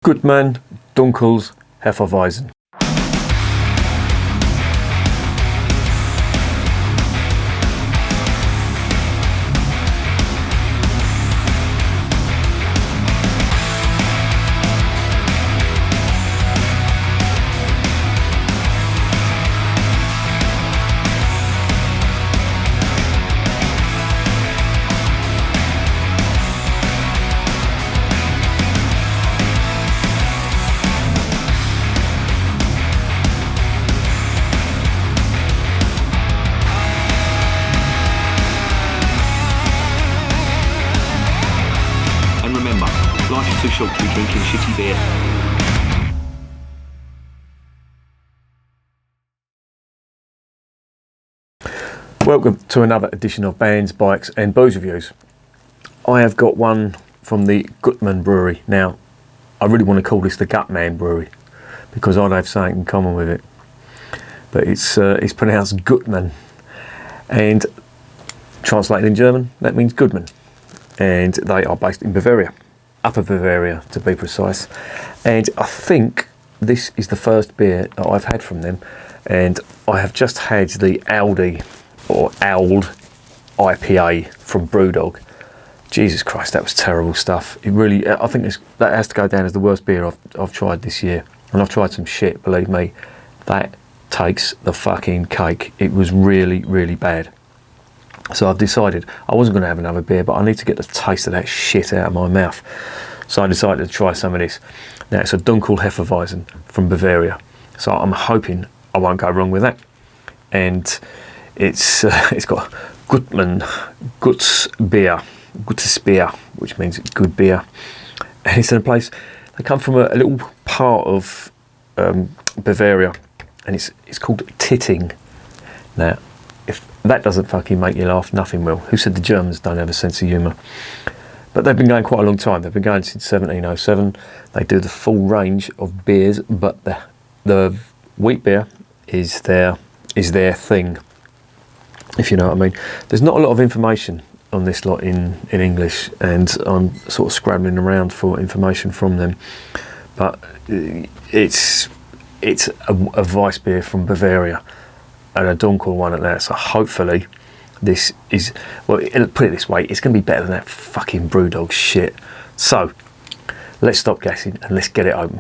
Gutmann, Dunkles Hefeweizen. And remember, life is too short to be drinking shitty beer. Welcome to another edition of Bands, Bikes and Booze Reviews. I have got one from the Gutmann Brewery. Now, I really want to call this the Gutmann Brewery because I'd have something in common with it. But it's pronounced Gutmann, and translated in German, that means Goodman. And they are based in Bavaria, Upper Bavaria to be precise. And I think this is the first beer that I've had from them. And I have just had the Aldi or Ald IPA from Brewdog. Jesus Christ, that was terrible stuff. It really, I think that has to go down as the worst beer I've tried this year. And I've tried some shit, believe me. That takes the fucking cake. It was really, really bad. So I've decided I wasn't going to have another beer, but I need to get the taste of that shit out of my mouth. So I decided to try some of this. Now it's a Dunkles Hefeweizen from Bavaria. So I'm hoping I won't go wrong with that. And it's got Gutmann, Guts beer, which means good beer. And it's in a place, they come from a little part of Bavaria, and it's called Titting. Now, if that doesn't fucking make you laugh, nothing will. Who said the Germans don't have a sense of humour? But they've been going quite a long time. They've been going since 1707. They do the full range of beers, but the wheat beer is their thing, if you know what I mean. There's not a lot of information on this lot in English, and I'm sort of scrabbling around for information from them. But it's a Weiss beer from Bavaria, and a Dunkel one at that. So hopefully this is, well, put it this way, it's going to be better than that fucking Brewdog shit. So let's stop guessing and let's get it open.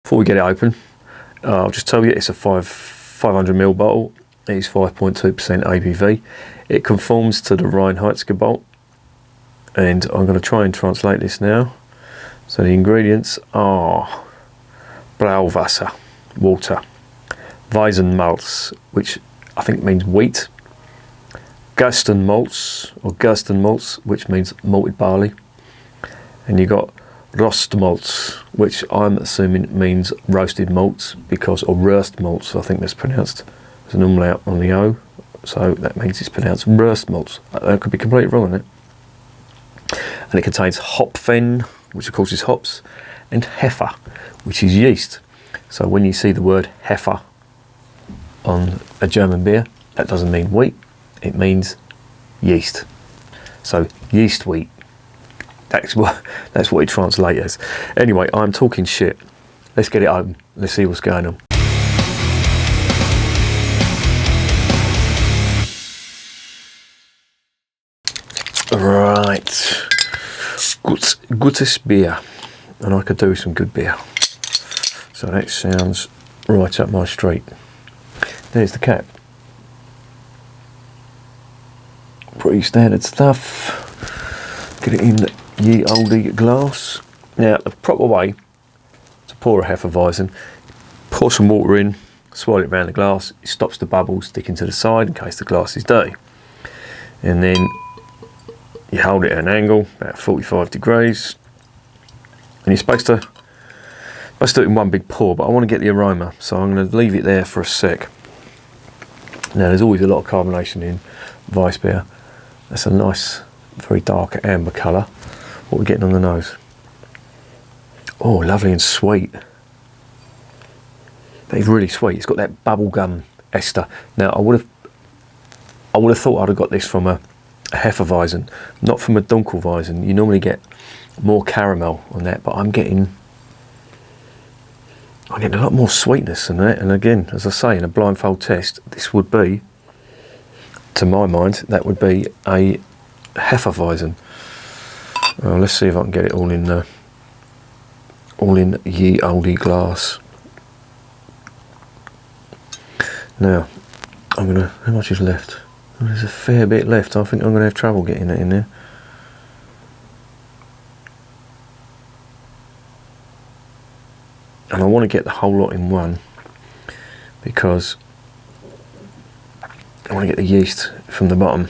Before we get it open, I'll just tell you it's a 500ml bottle. It is 5.2% ABV. It conforms to the Reinheitsgebot, and I'm going to try and translate this now. So the ingredients are Brauwasser, water, Weizenmalz, which I think means wheat, Gerstenmalz, which means malted barley, and you got Rostmalz, which I'm assuming means roasted malts, or Röstmalz, I think that's pronounced. There's an umlaut on the O, so that means it's pronounced Röstmalz. I could be completely wrong on it. And it contains Hopfen, which of course is hops, and Hefe, which is yeast. So when you see the word Hefe on a German beer, that doesn't mean wheat, it means yeast. So yeast wheat. That's what it translates as. Anyway, I'm talking shit. Let's get it open. Let's see what's going on. Right. Gutes beer. And I could do with some good beer. So that sounds right up my street. There's the cap. Pretty standard stuff. Get it in the ye olde glass. Now, the proper way to pour a Hefeweizen, pour some water in, swirl it around the glass. It stops the bubbles sticking to the side in case the glass is dirty. And then you hold it at an angle, about 45 degrees. And you're supposed to do it in one big pour, but I want to get the aroma, so I'm going to leave it there for a sec. Now, there's always a lot of carbonation in Weiss beer. That's a nice, very dark amber colour. What are we getting on the nose? Oh, lovely and sweet. That is really sweet. It's got that bubblegum ester. Now, I would have thought I'd have got this from a Hefeweizen, not from a Dunkles Hefeweizen. You normally get more caramel on that, but I'm getting a lot more sweetness than that. And again, as I say, in a blindfold test, this would be, to my mind, that would be a Hefeweizen. Let's see if I can get it all in ye olde glass. Now, how much is left? There's a fair bit left. I think I'm going to have trouble getting it in there. And I want to get the whole lot in one because I want to get the yeast from the bottom.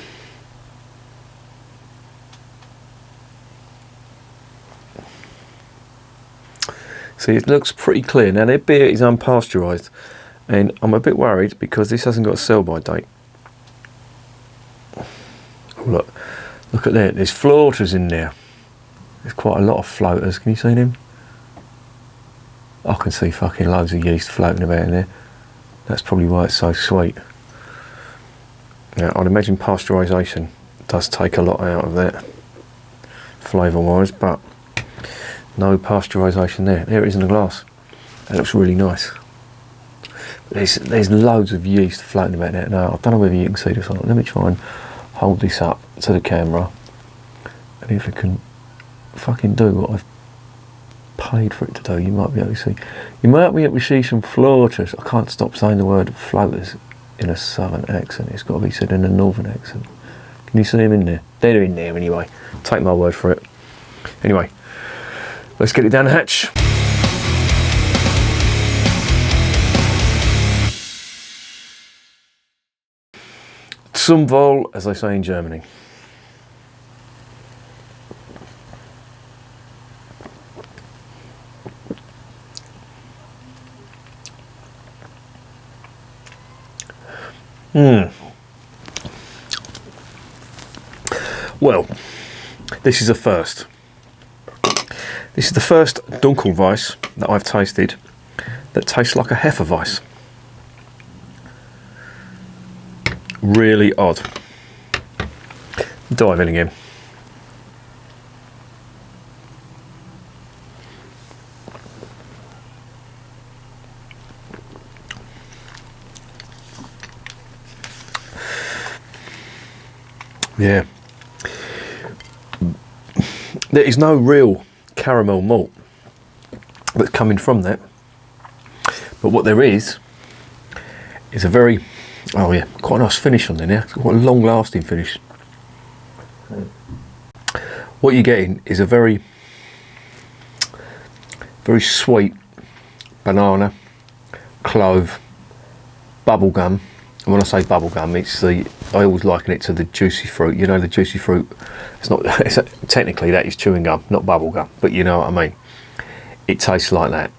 See, it looks pretty clear. Now, their beer is unpasteurised, and I'm a bit worried because this hasn't got a sell-by date. Oh, look at that. There's floaters in there. There's quite a lot of floaters. Can you see them? I can see fucking loads of yeast floating about in there. That's probably why it's so sweet. Now, I'd imagine pasteurisation does take a lot out of that, flavour-wise, but no pasteurisation there. There it is in the glass. That looks really nice. There's loads of yeast floating about there. Now, I don't know whether you can see this or not. Let me try and hold this up to the camera, and if it can fucking do what I've paid for it to do, you might be able to see. You might be able to see some floaters. I can't stop saying the word floaters in a southern accent. It's got to be said in a northern accent. Can you see them in there? They're in there anyway. Take my word for it. Anyway, let's get it down the hatch. Zum Wohl, as they say in Germany. Well, this is a first. This is the first Dunkles Hefeweizen that I've tasted that tastes like a Hefeweizen. Really odd. Dive in again. Yeah. There is no real caramel malt that's coming from that, but what there is a very, oh yeah, quite a nice finish on there now. It's quite a long lasting finish. What you're getting is a very, very sweet banana, clove, bubblegum. And when I say bubblegum, I always liken it to the juicy fruit. You know, the juicy fruit, technically that is chewing gum, not bubblegum, but you know what I mean. It tastes like that.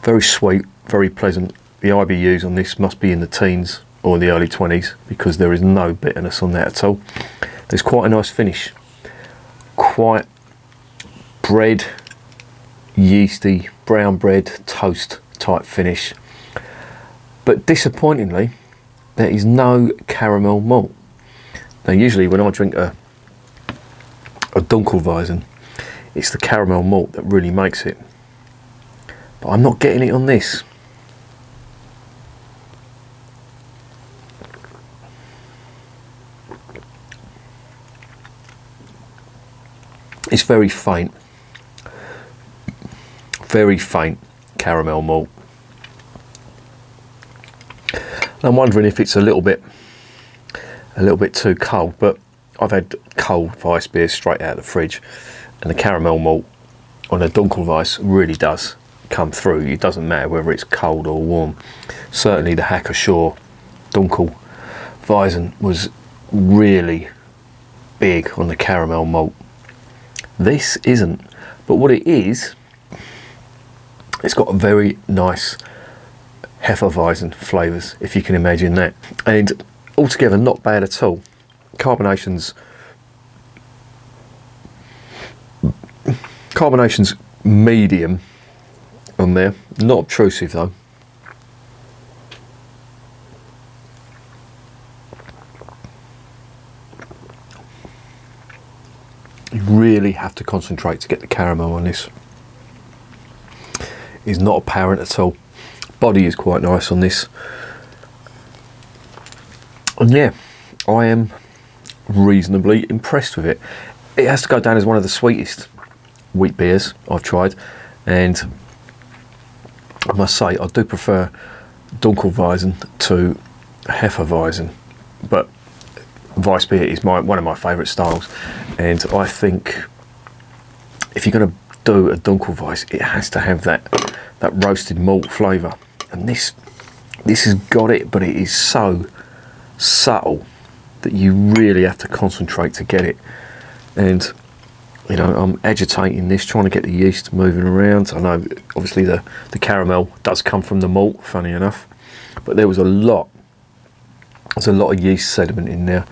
Very sweet, very pleasant. The IBUs on this must be in the teens or the early 20s because there is no bitterness on that at all. There's quite a nice finish. Quite bread, yeasty, brown bread, toast type finish. But disappointingly, there is no caramel malt. Now usually when I drink a Dunkles Hefeweizen, it's the caramel malt that really makes it. But I'm not getting it on this. It's very faint caramel malt. I'm wondering if it's a little bit too cold, but I've had cold Weiss beers straight out of the fridge, and the caramel malt on a Dunkles Hefeweizen really does come through. It doesn't matter whether it's cold or warm. Certainly the Hacker-Shaw Dunkles Hefeweizen was really big on the caramel malt. This isn't, but what it is, it's got a very nice Hefeweizen flavours, if you can imagine that, and altogether not bad at all. Carbonation's medium on there, not obtrusive though. You really have to concentrate to get the caramel on this. It's not apparent at all. Body is quite nice on this. And yeah, I am reasonably impressed with it. It has to go down as one of the sweetest wheat beers I've tried, and I must say I do prefer Dunkles Hefeweizen to Hefeweizen, but Weissbier is one of my favourite styles, and I think if you're going to do a Dunkles Weiss, it has to have that roasted malt flavour, and this has got it, but it is so subtle that you really have to concentrate to get it. And you know, I'm agitating this, trying to get the yeast moving around. I know obviously the caramel does come from the malt, funny enough, but there's a lot of yeast sediment in there,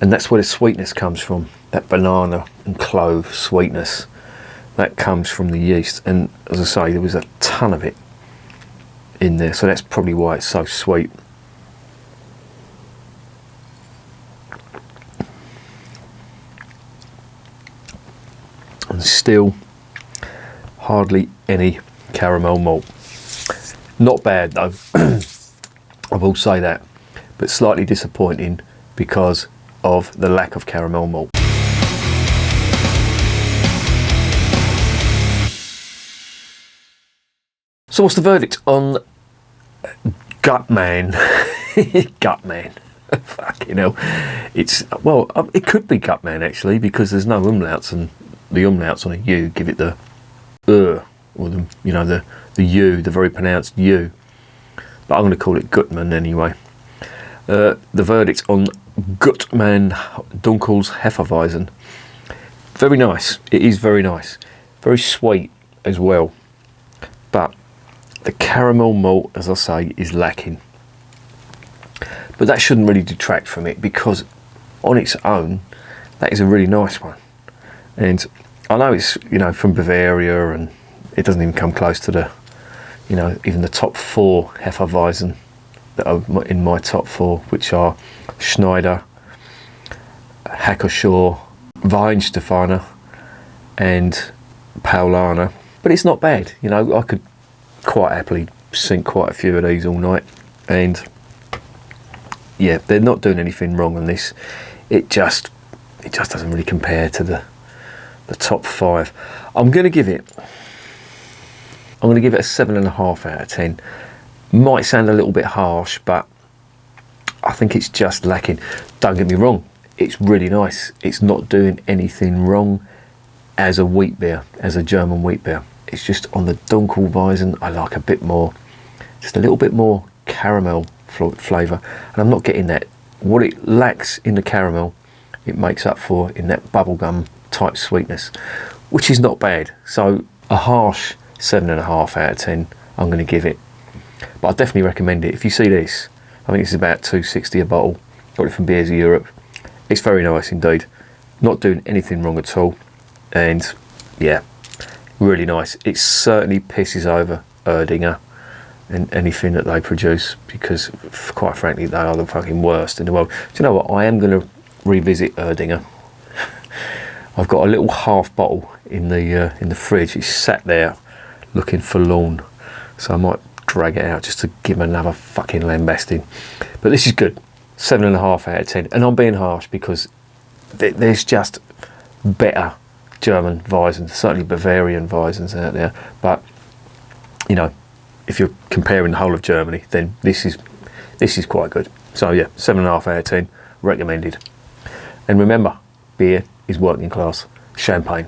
and that's where the sweetness comes from. That banana and clove sweetness, that comes from the yeast, and as I say, there was a ton of it in there, so that's probably why it's so sweet. And still hardly any caramel malt. Not bad though, I will say that, but slightly disappointing because of the lack of caramel malt. So what's the verdict on Gutmann? Gutmann. Fucking hell. Well, it could be Gutmann actually, because there's no umlauts, and the umlauts on a U give it the or the, you know, the U, the very pronounced U. But I'm going to call it Gutmann anyway. The verdict on Gutmann Dunkles Hefeweizen. Very nice. It is very nice. Very sweet as well. But the caramel malt, as I say, is lacking. But that shouldn't really detract from it, because on its own, that is a really nice one. And I know it's, you know, from Bavaria, and it doesn't even come close to the, you know, even the top 4 Hefeweizen that are in my top 4, which are Schneider, Hackeshaw, Weihenstephaner and Paulaner. But it's not bad, you know. I could quite happily sink quite a few of these all night, and yeah, they're not doing anything wrong on this. It just doesn't really compare to the top 5. I'm going to give it a 7.5 out of 10. Might sound a little bit harsh, but I think it's just lacking. Don't get me wrong, it's really nice. It's not doing anything wrong as a wheat beer, as a German wheat beer. It's just on the Dunkles Hefeweizen, I like a bit more, just a little bit more caramel flavour, and I'm not getting that. What it lacks in the caramel, it makes up for in that bubblegum type sweetness, which is not bad. So a harsh 7.5 out of 10 I'm going to give it, but I definitely recommend it. If you see this, I think it's about £2.60 a bottle. Got it from Beers of Europe. It's very nice indeed. Not doing anything wrong at all, and yeah, really nice. It certainly pisses over Erdinger and anything that they produce, because quite frankly they are the fucking worst in the world. Do you know what? I am going to revisit Erdinger. I've got a little half bottle in the fridge. It's sat there looking forlorn, so I might drag it out just to give them another fucking lambasting. But this is good. 7.5 out of 10, and I'm being harsh because there's just better German Weizens, certainly Bavarian Weizens out there. But you know, if you're comparing the whole of Germany, then this is quite good. So yeah, 7.5 out of 10, recommended. And remember, beer is working class champagne.